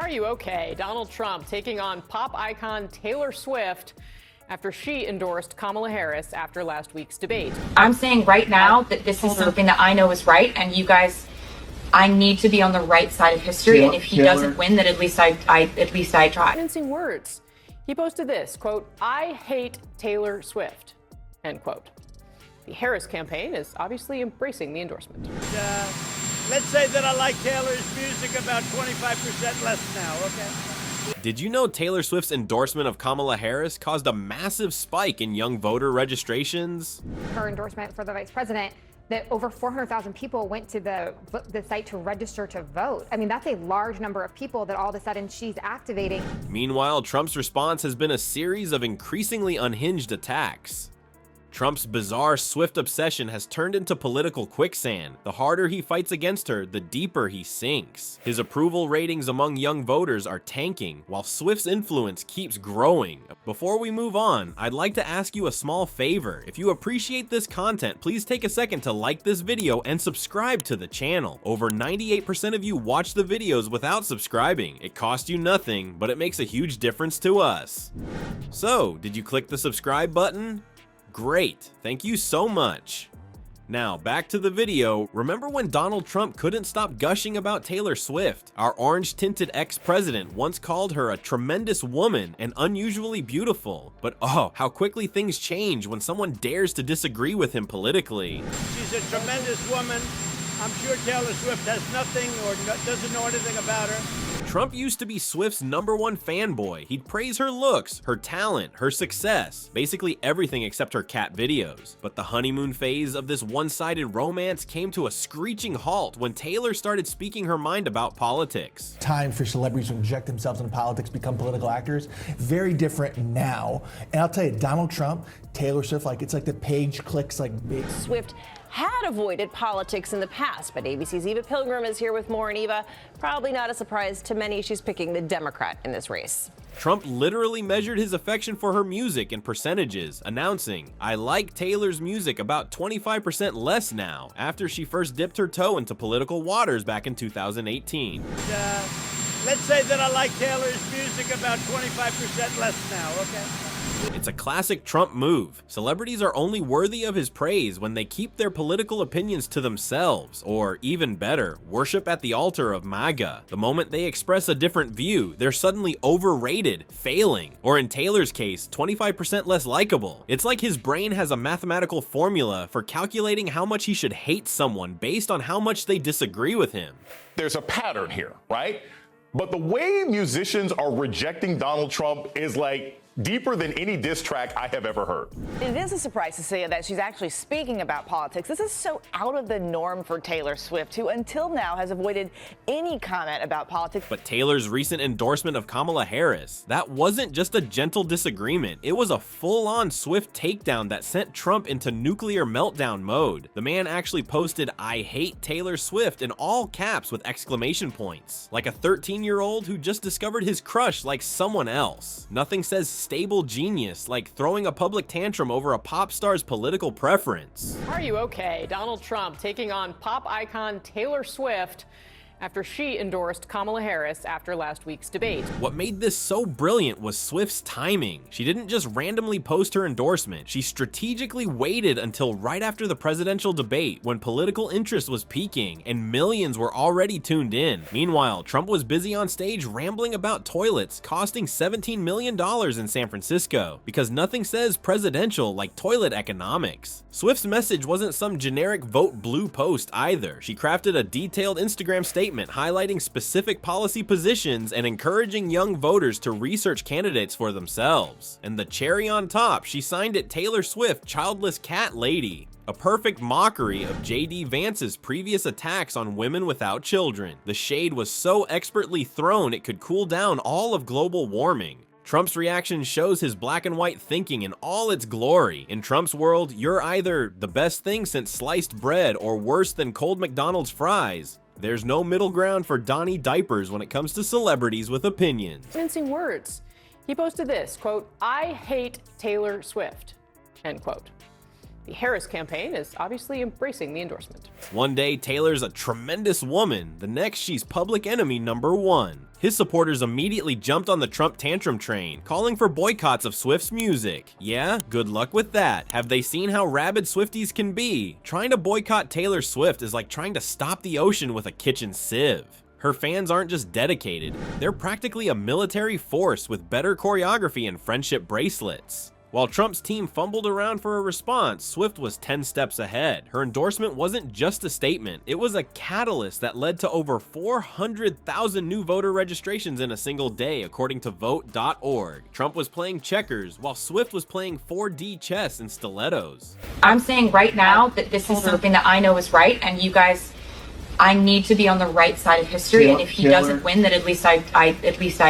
Are you okay? Donald Trump taking on pop icon Taylor Swift after she endorsed Kamala Harris after last week's debate. I'm saying right now that this is something that I know is right, and you guys, I need to be on the right side of history. And if he doesn't win, then at least I tried. Mincing words. He posted this, quote, "I hate Taylor Swift," end quote. The Harris campaign is obviously embracing the endorsement. Let's say that I like Taylor's music about 25% less now, okay? Did you know Taylor Swift's endorsement of Kamala Harris caused a massive spike in young voter registrations? Her endorsement for the vice president, that over 400,000 people went to the site to register to vote. I mean, that's a large number of people that all of a sudden she's activating. Meanwhile, Trump's response has been a series of increasingly unhinged attacks. Trump's bizarre Swift obsession has turned into political quicksand. The harder he fights against her, the deeper he sinks. His approval ratings among young voters are tanking, while Swift's influence keeps growing. Before we move on, I'd like to ask you a small favor. If you appreciate this content, please take a second to like this video and subscribe to the channel. Over 98% of you watch the videos without subscribing. It costs you nothing, but it makes a huge difference to us. So, did you click the subscribe button? Great, thank you so much. Now, back to the video. Remember when Donald Trump couldn't stop gushing about Taylor Swift? Our orange-tinted ex-president once called her a tremendous woman and unusually beautiful. But oh, how quickly things change when someone dares to disagree with him politically. She's a tremendous woman. I'm sure Taylor Swift has nothing or doesn't know anything about her. Trump used to be Swift's #1 fanboy. He'd praise her looks, her talent, her success, basically everything except her cat videos. But the honeymoon phase of this one-sided romance came to a screeching halt when Taylor started speaking her mind about politics. Time for celebrities to inject themselves into politics, become political actors. Very different now. And I'll tell you, Donald Trump, Taylor Swift, it's like the page clicks like big. Swift had avoided politics in the past, but ABC's Eva Pilgrim is here with more. And Eva, probably not a surprise to many, she's picking the Democrat in this race. Trump literally measured his affection for her music in percentages, announcing, "I like Taylor's music about 25% less now," after she first dipped her toe into political waters back in 2018. Let's say that I like Taylor's music about 25% less now, okay? It's a classic Trump move. Celebrities are only worthy of his praise when they keep their political opinions to themselves, or even better, worship at the altar of MAGA. The moment they express a different view, they're suddenly overrated, failing, or in Taylor's case, 25% less likable. It's like his brain has a mathematical formula for calculating how much he should hate someone based on how much they disagree with him. There's a pattern here, right? But the way musicians are rejecting Donald Trump is deeper than any diss track I have ever heard. It is a surprise to see that she's actually speaking about politics. This is so out of the norm for Taylor Swift, who until now has avoided any comment about politics. But Taylor's recent endorsement of Kamala Harris, that wasn't just a gentle disagreement. It was a full-on Swift takedown that sent Trump into nuclear meltdown mode. The man actually posted, "I hate Taylor Swift" in all caps with exclamation points, like a 13-year-old who just discovered his crush like someone else. Nothing says stable genius like throwing a public tantrum over a pop star's political preference. Are you okay? Donald Trump taking on pop icon Taylor Swift after she endorsed Kamala Harris after last week's debate. What made this so brilliant was Swift's timing. She didn't just randomly post her endorsement. She strategically waited until right after the presidential debate when political interest was peaking and millions were already tuned in. Meanwhile, Trump was busy on stage rambling about toilets costing $17 million in San Francisco, because nothing says presidential like toilet economics. Swift's message wasn't some generic vote blue post either. She crafted a detailed Instagram statement highlighting specific policy positions and encouraging young voters to research candidates for themselves. And the cherry on top, she signed it Taylor Swift Childless Cat Lady, a perfect mockery of J.D. Vance's previous attacks on women without children. The shade was so expertly thrown it could cool down all of global warming. Trump's reaction shows his black and white thinking in all its glory. In Trump's world, you're either the best thing since sliced bread or worse than cold McDonald's fries. There's no middle ground for Donnie Diapers when it comes to celebrities with opinions. Mincing words. He posted this, quote, "I hate Taylor Swift," end quote. The Harris campaign is obviously embracing the endorsement. One day, Taylor's a tremendous woman. The next, she's public enemy #1. His supporters immediately jumped on the Trump tantrum train, calling for boycotts of Swift's music. Yeah, good luck with that. Have they seen how rabid Swifties can be? Trying to boycott Taylor Swift is like trying to stop the ocean with a kitchen sieve. Her fans aren't just dedicated, they're practically a military force with better choreography and friendship bracelets. While Trump's team fumbled around for a response, Swift was 10 steps ahead. Her endorsement wasn't just a statement, it was a catalyst that led to over 400,000 new voter registrations in a single day, according to vote.org. Trump was playing checkers, while Swift was playing 4D chess in stilettos. I'm saying right now that this is something that I know is right, and you guys, I need to be on the right side of history, and if he doesn't win, then at least I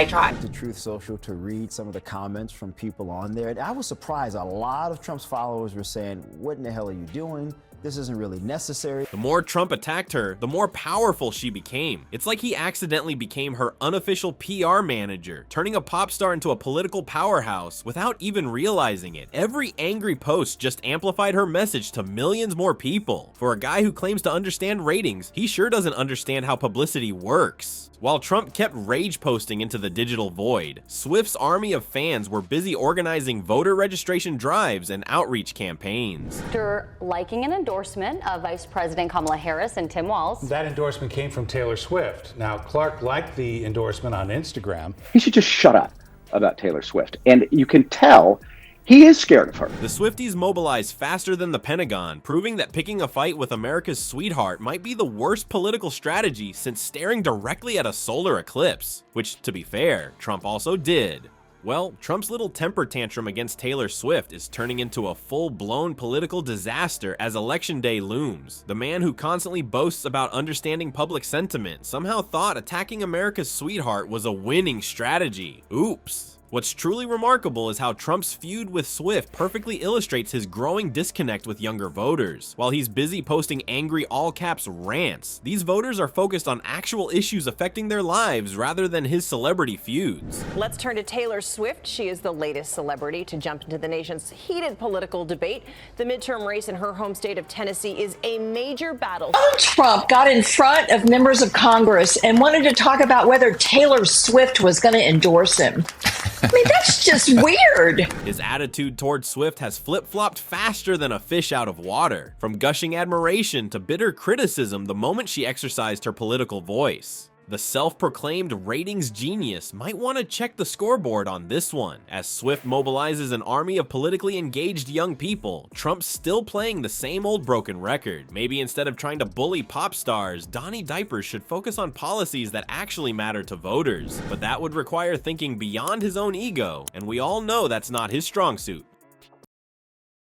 tried. To Truth Social to read some of the comments from people on there. And I was surprised. A lot of Trump's followers were saying, "What in the hell are you doing? This isn't really necessary." The more Trump attacked her, the more powerful she became. It's like he accidentally became her unofficial PR manager, turning a pop star into a political powerhouse without even realizing it. Every angry post just amplified her message to millions more people. For a guy who claims to understand ratings, he sure doesn't understand how publicity works. While Trump kept rage posting into the digital void, Swift's army of fans were busy organizing voter registration drives and outreach campaigns. After liking an endorsement of Vice President Kamala Harris and Tim Walz. That endorsement came from Taylor Swift. Now, Clark liked the endorsement on Instagram. He should just shut up about Taylor Swift. And you can tell he is scared of her. The Swifties mobilized faster than the Pentagon, proving that picking a fight with America's sweetheart might be the worst political strategy since staring directly at a solar eclipse, which, to be fair, Trump also did. Well, Trump's little temper tantrum against Taylor Swift is turning into a full-blown political disaster as Election Day looms. The man who constantly boasts about understanding public sentiment somehow thought attacking America's sweetheart was a winning strategy. Oops. What's truly remarkable is how Trump's feud with Swift perfectly illustrates his growing disconnect with younger voters. While he's busy posting angry all-caps rants, these voters are focused on actual issues affecting their lives rather than his celebrity feuds. Let's turn to Taylor Swift. She is the latest celebrity to jump into the nation's heated political debate. The midterm race in her home state of Tennessee is a major battle. Trump got in front of members of Congress and wanted to talk about whether Taylor Swift was going to endorse him. I mean, that's just weird. His attitude towards Swift has flip-flopped faster than a fish out of water, from gushing admiration to bitter criticism the moment she exercised her political voice. The self-proclaimed ratings genius might want to check the scoreboard on this one. As Swift mobilizes an army of politically engaged young people, Trump's still playing the same old broken record. Maybe instead of trying to bully pop stars, Donnie Diapers should focus on policies that actually matter to voters. But that would require thinking beyond his own ego, and we all know that's not his strong suit.